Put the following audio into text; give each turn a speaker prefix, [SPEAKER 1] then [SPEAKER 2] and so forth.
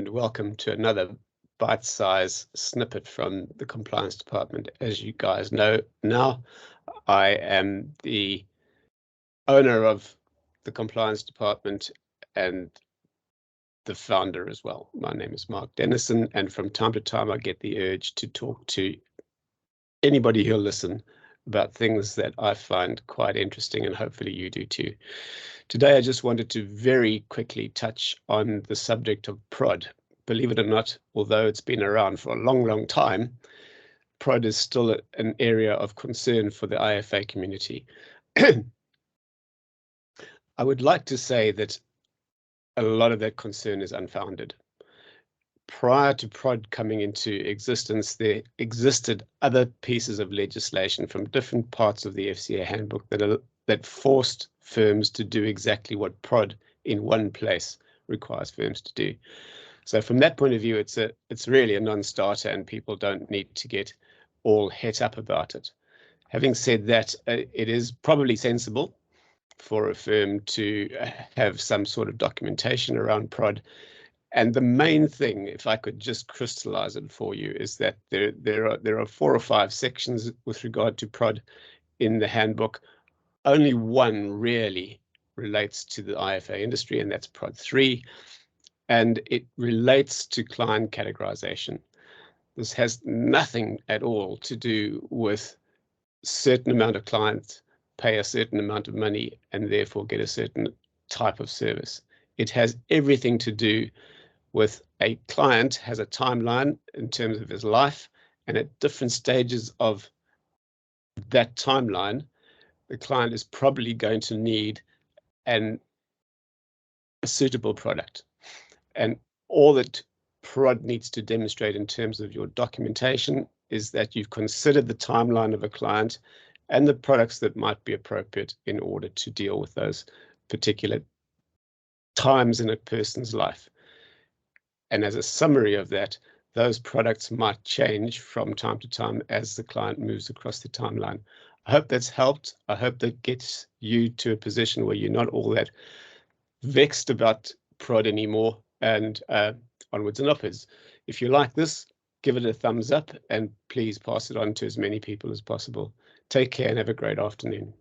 [SPEAKER 1] Welcome to another bite-sized snippet from the compliance department. As you guys know now, I am the owner of the compliance department and the founder as well. My name is Mark Dennison, and from time to time I get the urge to talk to anybody who'll listen about things that I find quite interesting, and hopefully you do too. Today I just wanted to very quickly touch on the subject of PROD. Believe it or not, although it's been around for a long time, PROD is still an area of concern for the IFA community. I would like to say that a lot of that concern is unfounded. Prior to PROD coming into existence, there existed other pieces of legislation from different parts of the FCA handbook that forced firms to do exactly what PROD in one place requires firms to do. So from that point of view, it's really a non-starter, and people don't need to get all het up about it. Having said that, it is probably sensible for a firm to have some sort of documentation around PROD. And the main thing, if I could just crystallize it for you, is that there are 4 or 5 sections with regard to PROD in the handbook. Only one really relates to the IFA industry, and that's PROD 3. And it relates to client categorization. This has nothing at all to do with a certain amount of clients pay a certain amount of money and therefore get a certain type of service. It has everything to do with a client has a timeline in terms of his life, and at different stages of that timeline, the client is probably going to need a suitable product. And all that PROD needs to demonstrate in terms of your documentation is that you've considered the timeline of a client and the products that might be appropriate in order to deal with those particular times in a person's life. And as a summary of that, those products might change from time to time as the client moves across the timeline. I hope that's helped. I hope that gets you to a position where you're not all that vexed about PROD anymore, and onwards and upwards. If you like this, give it a thumbs up, and please pass it on to as many people as possible. Take care and have a great afternoon.